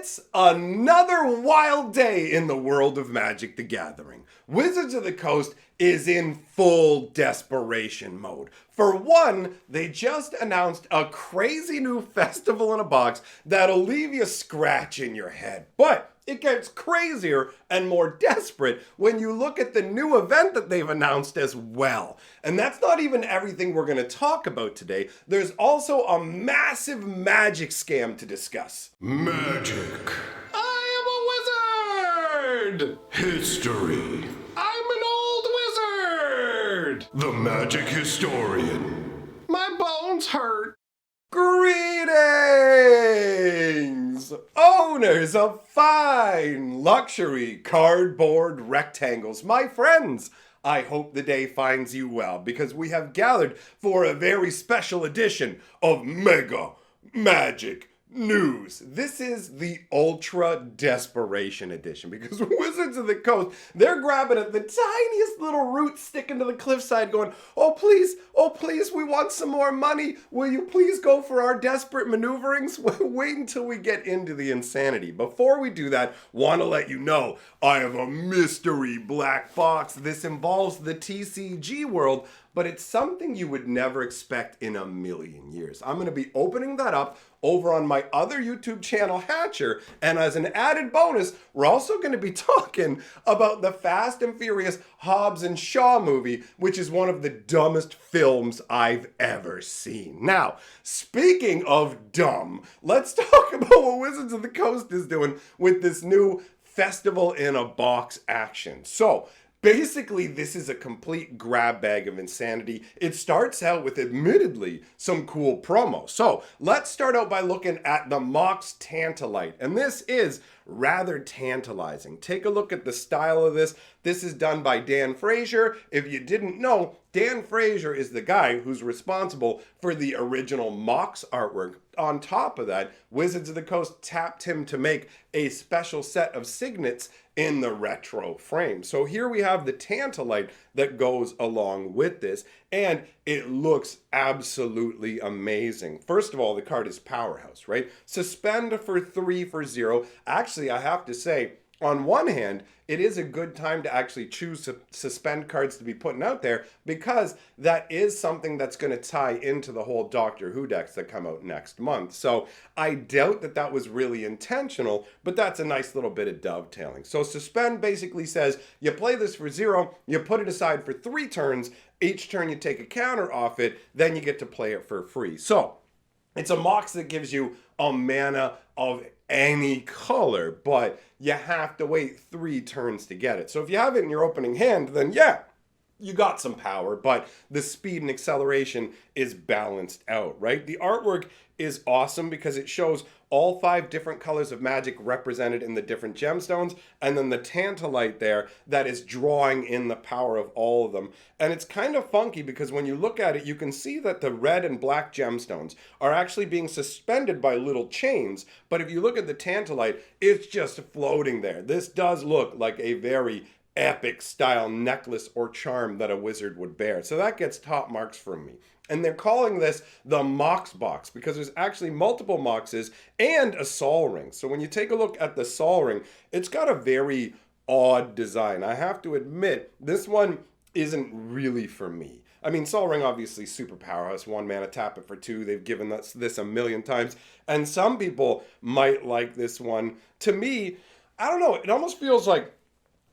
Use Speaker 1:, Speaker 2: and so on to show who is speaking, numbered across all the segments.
Speaker 1: It's another wild day in the world of Magic the Gathering. Wizards of the Coast is in full desperation mode. For one, they just announced a crazy new festival in a box that'll leave you scratching your head. But it gets crazier and more desperate when you look at the new event that they've announced as well. And that's not even everything we're going to talk about today. There's also a massive magic scam to discuss.
Speaker 2: Magic. I am a wizard! History. I'm an old wizard! The magic historian. My bones hurt.
Speaker 1: Greetings! Owners of fine luxury cardboard rectangles, my friends! I hope the day finds you well because we have gathered for a very special edition of Mega Magic News. This is the Ultra Desperation Edition because Wizards of the Coast, they're grabbing at the tiniest little root sticking to the cliffside going, oh please, we want some more money. Will you please go for our desperate maneuverings? Wait until we get into the insanity. Before we do that, want to let you know, I have a mystery black box. This involves the TCG world, but it's something you would never expect in a million years. I'm going to be opening that up over on my other YouTube channel, Hatcher, and as an added bonus, we're also going to be talking about the Fast and Furious Hobbs and Shaw movie, which is one of the dumbest films I've ever seen. Now, speaking of dumb, let's talk about what Wizards of the Coast is doing with this new festival in a box action. So, basically, this is a complete grab bag of insanity. It starts out with, admittedly, some cool promo. So let's start out by looking at the Mox Tantalite. And this is rather tantalizing. Take a look at the style of this. This is done by Dan Frazier. If you didn't know, Dan Frazier is the guy who's responsible for the original Mox artwork. On top of that, Wizards of the Coast tapped him to make a special set of signets in the retro frame. So here we have the Tantalite that goes along with this, and it looks absolutely amazing. First of all, the card is Powerhouse, right? Suspend for 3 for 0. Actually, I have to say, on one hand, it is a good time to actually choose suspend cards to be putting out there because that is something that's going to tie into the whole Doctor Who decks that come out next month. So I doubt that that was really intentional, but that's a nice little bit of dovetailing. So suspend basically says you play this for 0, you put it aside for 3 turns, each turn you take a counter off it, then you get to play it for free. So it's a Mox that gives you a mana of any color, but you have to wait 3 turns to get it. So if you have it in your opening hand, then yeah, you got some power, but the speed and acceleration is balanced out, right? The artwork is awesome because it shows all 5 different colors of magic represented in the different gemstones, and then the Tantalite there that is drawing in the power of all of them. And it's kind of funky because when you look at it, you can see that the red and black gemstones are actually being suspended by little chains, but if you look at the Tantalite, it's just floating there. This does look like a very epic style necklace or charm that a wizard would bear. So that gets top marks from me. And they're calling this the Mox box because there's actually multiple Moxes and a Sol Ring. So when you take a look at the Sol Ring, it's got a very odd design. I have to admit, this one isn't really for me. I mean, Sol Ring obviously super powerhouse, 1 mana, tap it for 2. They've given us this a million times. And some people might like this one. To me, I don't know, it almost feels like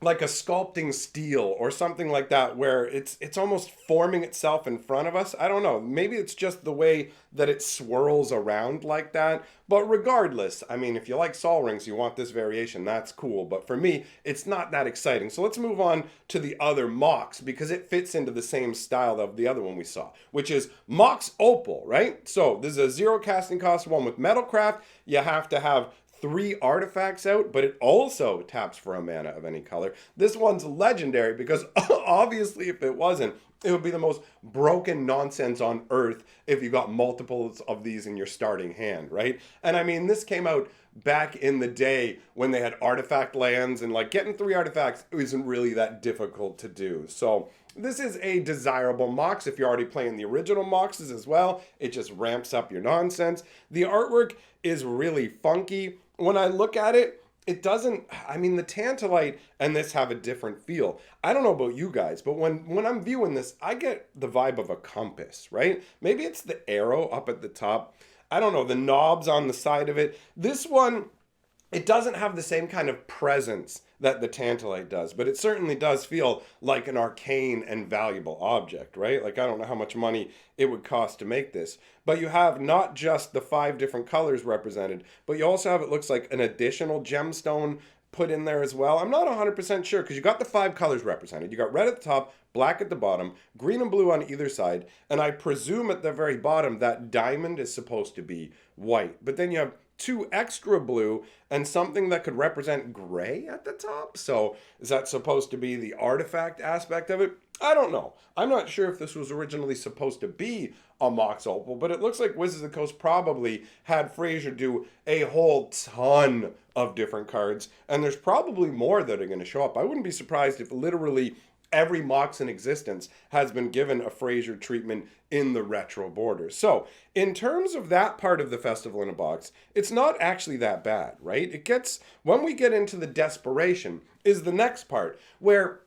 Speaker 1: a sculpting steel or something like that, where it's almost forming itself in front of us. I don't know. Maybe it's just the way that it swirls around like that. But regardless, I mean, if you like Sol Rings, you want this variation, that's cool. But for me, it's not that exciting. So let's move on to the other Mox because it fits into the same style of the other one we saw, which is Mox Opal, right? So this is a 0 casting cost one with Metalcraft. You have to have 3 artifacts out, but it also taps for a mana of any color. This one's legendary because obviously if it wasn't, it would be the most broken nonsense on earth if you got multiples of these in your starting hand, right? And I mean, this came out back in the day when they had artifact lands, and like getting 3 artifacts isn't really that difficult to do. So this is a desirable Mox if you're already playing the original Moxes as well. It just ramps up your nonsense. The artwork is really funky. when I look at it, it doesn't, I mean, the Tantalite and this have a different feel. I don't know about you guys, but when I'm viewing this, I get the vibe of a compass, right? Maybe it's the arrow up at the top. I don't know, the knobs on the side of it. This one, it doesn't have the same kind of presence that the Tantalite does, but it certainly does feel like an arcane and valuable object, right? Like, I don't know how much money it would cost to make this, but you have not just the 5 different colors represented, but you also have, it looks like, an additional gemstone put in there as well. I'm not 100% sure, because you got the 5 colors represented. You got red at the top, black at the bottom, green and blue on either side, and I presume at the very bottom that diamond is supposed to be white. But then you have 2 extra blue and something that could represent gray at the top. So is that supposed to be the artifact aspect of it? I don't know. I'm not sure if this was originally supposed to be a Mox Opal, but it looks like Wizards of the Coast probably had Fraser do a whole ton of different cards, and there's probably more that are going to show up. I wouldn't be surprised if literally every Mox in existence has been given a Fraser treatment in the retro borders. So, in terms of that part of the Festival in a Box, it's not actually that bad, right? It gets, when we get into the desperation, is the next part, where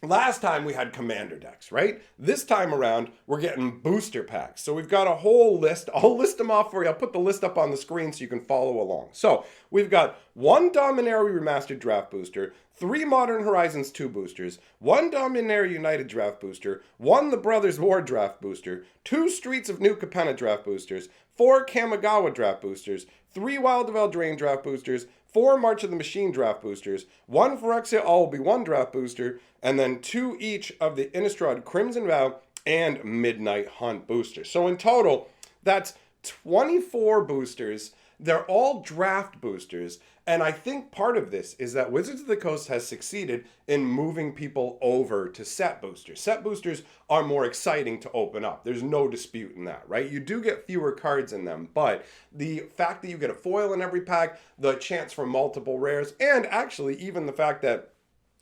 Speaker 1: last time we had commander decks, right? This time around, we're getting booster packs. So we've got a whole list. I'll list them off for you. I'll put the list up on the screen so you can follow along. So we've got 1 Dominaria Remastered Draft Booster, 3 Modern Horizons 2 boosters, 1 Dominaria United Draft Booster, 1 The Brothers War Draft Booster, 2 Streets of New Capenna Draft Boosters, 4 Kamigawa Draft Boosters, 3 Wild of Eldraine Draft Boosters, 4 March of the Machine Draft Boosters, 1 Phyrexia All-Will-Be-One Draft Booster, and then 2 each of the Innistrad Crimson Vow and Midnight Hunt boosters. So in total, that's 24 boosters. They're all draft boosters, and I think part of this is that Wizards of the Coast has succeeded in moving people over to set boosters. Set boosters are more exciting to open up. There's no dispute in that, right? You do get fewer cards in them, but the fact that you get a foil in every pack, the chance for multiple rares, and actually even the fact that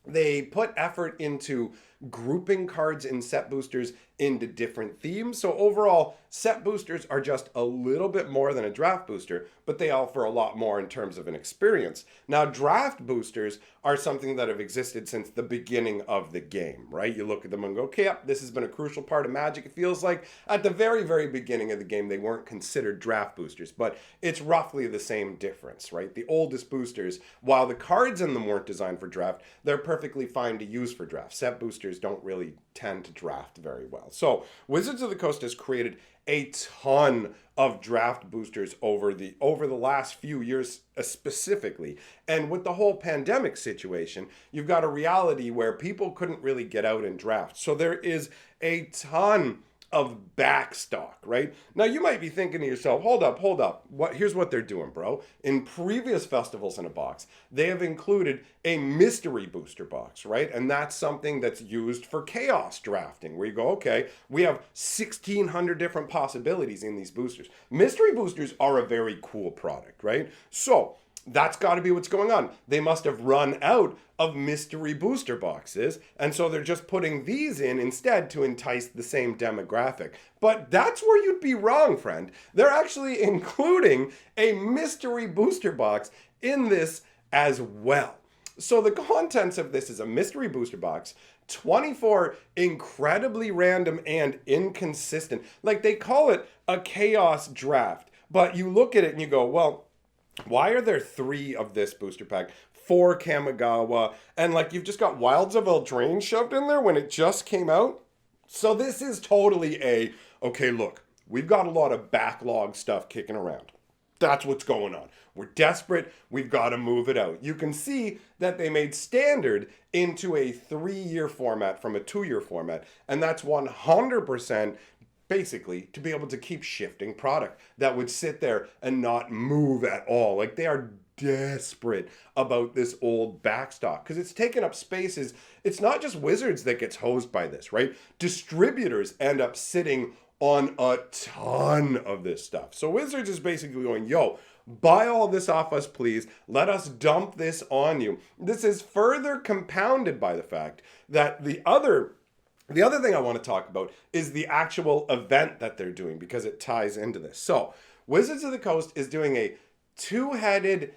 Speaker 1: they put effort into grouping cards in set boosters into different themes. So overall, set boosters are just a little bit more than a draft booster, but they offer a lot more in terms of an experience. Now, draft boosters are something that have existed since the beginning of the game, right? You look at them and go, okay, yep, this has been a crucial part of Magic. It feels like at the very, very beginning of the game, they weren't considered draft boosters, but it's roughly the same difference, right? The oldest boosters, while the cards in them weren't designed for draft, they're perfectly fine to use for draft. Set boosters don't really tend to draft very well. So Wizards of the Coast has created a ton of draft boosters over the last few years specifically. And with the whole pandemic situation, you've got a reality where people couldn't really get out and draft. So there is a ton of backstock, right? Now you might be thinking to yourself, hold up. Here's what they're doing, bro. In previous festivals in a box, they have included a mystery booster box, right? And that's something that's used for chaos drafting, where you go, okay, we have 1,600 different possibilities in these boosters. Mystery boosters are a very cool product, right? So that's got to be what's going on. They must have run out of mystery booster boxes, and so they're just putting these in instead to entice the same demographic. But that's where you'd be wrong, friend. They're actually including a mystery booster box in this as well. So the contents of this is a mystery booster box, 24 incredibly random and inconsistent. Like, they call it a chaos draft, but you look at it and you go, well, why are there 3 of this booster pack, 4 Kamigawa, and like you've just got Wilds of Eldraine shoved in there when it just came out? So this is totally okay, look, we've got a lot of backlog stuff kicking around. That's what's going on. We're desperate. We've got to move it out. You can see that they made standard into a 3-year format from a 2-year format, and that's 100% basically to be able to keep shifting product that would sit there and not move at all. Like, they are desperate about this old backstock because it's taken up spaces. It's not just Wizards that gets hosed by this, right? Distributors end up sitting on a ton of this stuff. So Wizards is basically going, yo, buy all this off us, please. Let us dump this on you. This is further compounded by the fact that the other thing I want to talk about is the actual event that they're doing, because it ties into this. So Wizards of the Coast is doing a 2-headed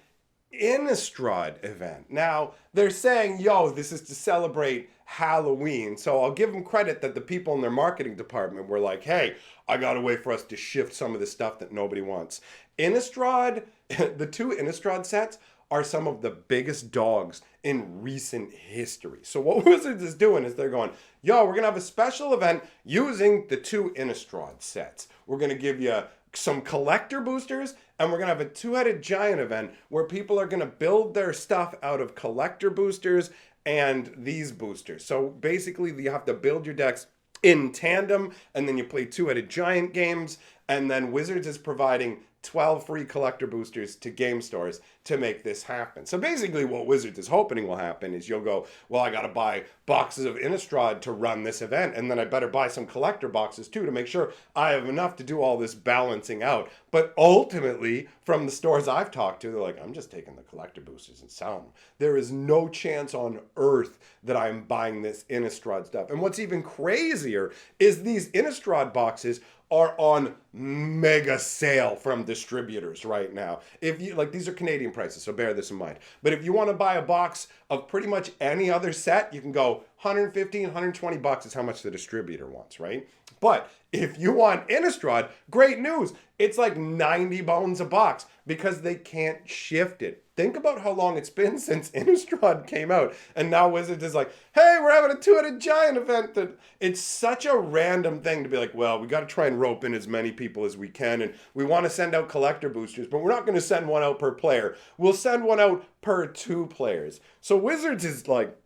Speaker 1: Innistrad event. Now, they're saying, yo, this is to celebrate Halloween. So I'll give them credit that the people in their marketing department were like, hey, I got to wait for us to shift some of the stuff that nobody wants. Innistrad, the two Innistrad sets are some of the biggest dogs in recent history. So what Wizards is doing is they're going, yo, we're going to have a special event using the two Innistrad sets. We're going to give you some collector boosters, and we're going to have a two-headed giant event where people are going to build their stuff out of collector boosters and these boosters. So basically, you have to build your decks in tandem, and then you play two-headed giant games, and then Wizards is providing 12 free collector boosters to game stores to make this happen. So basically what Wizards is hoping will happen is you'll go, well, I got to buy boxes of Innistrad to run this event, and then I better buy some collector boxes too to make sure I have enough to do all this balancing out. But ultimately, from the stores I've talked to, they're like, I'm just taking the collector boosters and selling them. There is no chance on earth that I'm buying this Innistrad stuff. And what's even crazier is these Innistrad boxes are on mega sale from distributors right now. If you like, these are Canadian prices, so bear this in mind. But if you want to buy a box of pretty much any other set, you can go 115, 120 bucks is how much the distributor wants, right? But if you want Innistrad, great news. It's like 90 bones a box because they can't shift it. Think about how long it's been since Innistrad came out. And now Wizards is like, hey, we're having a two-headed giant event. That it's such a random thing to be like, well, we got to try and rope in as many people as we can. And we want to send out collector boosters, but we're not going to send one out per player. We'll send one out per two players. So Wizards is like,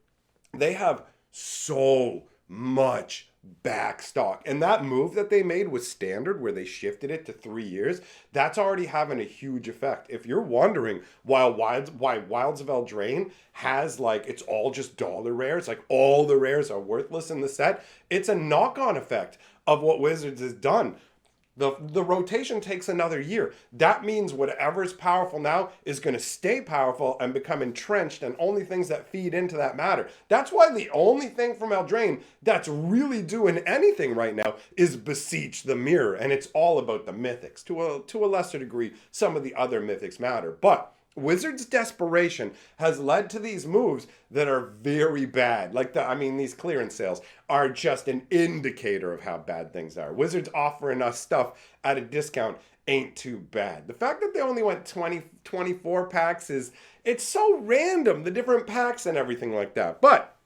Speaker 1: they have so much back stock, and that move that they made was standard where they shifted it to 3 years. That's already having a huge effect. If you're wondering why Wilds of Eldraine has like, it's all just dollar rares, like all the rares are worthless in the set, it's a knock-on effect of what Wizards has done. The rotation takes another year. That means whatever is powerful now is going to stay powerful and become entrenched, and only things that feed into that matter. That's why the only thing from Eldraine that's really doing anything right now is Beseech the Mirror, and it's all about the mythics. To a lesser degree, some of the other mythics matter, but Wizards' desperation has led to these moves that are very bad. These clearance sales are just an indicator of how bad things are. Wizards offering us stuff at a discount ain't too bad. The fact that they only went 24 packs it's so random, the different packs and everything like that. But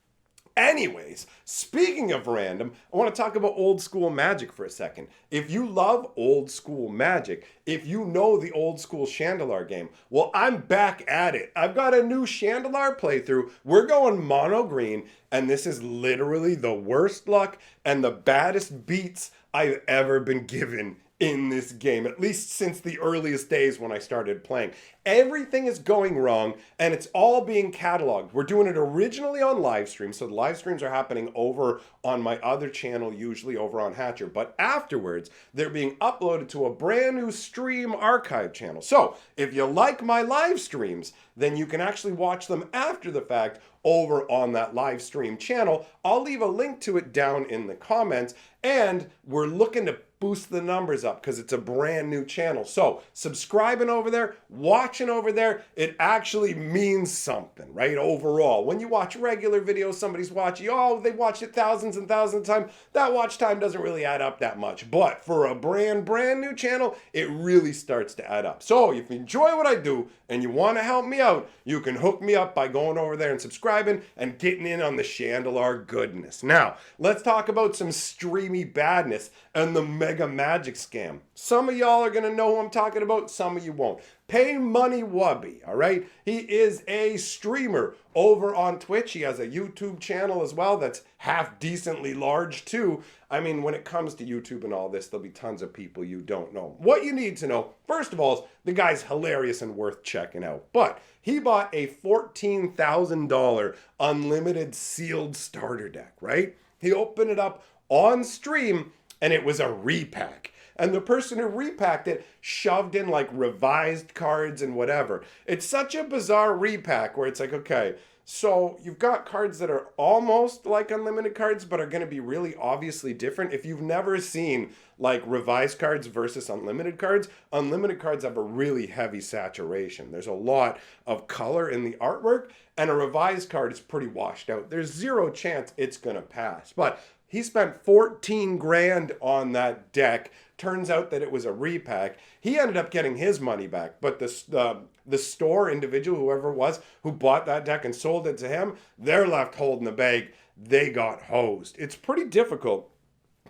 Speaker 1: anyways, speaking of random, I want to talk about old school Magic for a second. If you love old school Magic, if you know the old school Chandelar game, well, I'm back at it. I've got a new Chandelar playthrough. We're going mono green, and this is literally the worst luck and the baddest beats I've ever been given in this game, at least since the earliest days when I started playing. Everything is going wrong, and it's all being cataloged. We're doing it originally on live stream, so the live streams are happening over on my other channel, usually over on Hatcher, but afterwards, they're being uploaded to a brand new stream archive channel. So, if you like my live streams, then you can actually watch them after the fact over on that live stream channel. I'll leave a link to it down in the comments, and we're looking to boost the numbers up because it's a brand new channel. So subscribing over there, watching over there, it actually means something, right? Overall, when you watch regular videos, somebody's watching, they watched it thousands and thousands of times. That watch time doesn't really add up that much. But for a brand new channel, it really starts to add up. So if you enjoy what I do and you want to help me out, you can hook me up by going over there and subscribing and getting in on the Chandelar goodness. Now, let's talk about some streamy badness and the Mega Magic scam. Some of y'all are going to know who I'm talking about, some of you won't. Pay Money Wubby, all right? He is a streamer over on Twitch. He has a YouTube channel as well that's half decently large too. I mean, when it comes to YouTube and all this, there'll be tons of people you don't know. What you need to know, first of all, is the guy's hilarious and worth checking out. But he bought a $14,000 unlimited sealed starter deck, right? He opened it up on stream, and it was a repack. And the person who repacked it shoved in like revised cards and whatever. It's such a bizarre repack where it's like, okay, So you've got cards that are almost like unlimited cards, but are going to be really obviously different. If you've never seen like revised cards versus unlimited cards have a really heavy saturation. There's a lot of color in the artwork, and a revised card is pretty washed out. There's zero chance it's going to pass. But he spent 14 grand on that deck. Turns out that it was a repack. He ended up getting his money back, but the store individual, whoever it was, who bought that deck and sold it to him, they're left holding the bag. They got hosed. It's pretty difficult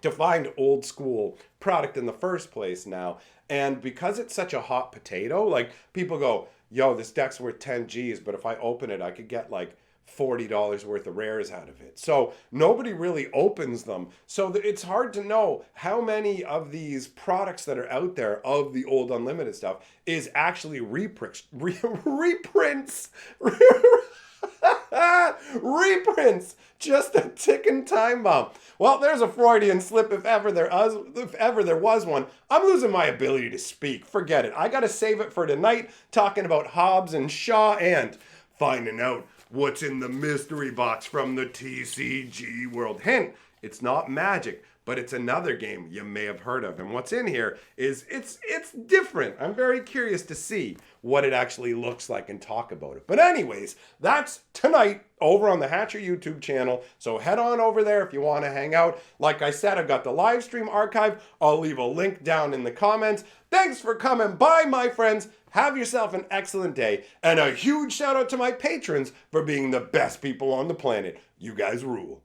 Speaker 1: to find old school product in the first place now. And because it's such a hot potato, like people go, yo, this deck's worth 10 G's, but if I open it, I could get like $40 worth of rares out of it. So nobody really opens them. So it's hard to know how many of these products that are out there of the old unlimited stuff is actually reprints. Reprints. Just a ticking time bomb. Well, there's a Freudian slip if ever there was one. I'm losing my ability to speak. Forget it. I got to save it for tonight, talking about Hobbs and Shaw and finding out what's in the mystery box from the TCG world. Hint, it's not Magic, but it's another game you may have heard of. And what's in here is it's different. I'm very curious to see what it actually looks like and talk about it. But anyways, that's tonight over on the Hatcher YouTube channel. So head on over there if you want to hang out. Like I said, I've got the live stream archive. I'll leave a link down in the comments. Thanks for coming by, my friends. Have yourself an excellent day. And a huge shout out to my patrons for being the best people on the planet. You guys rule.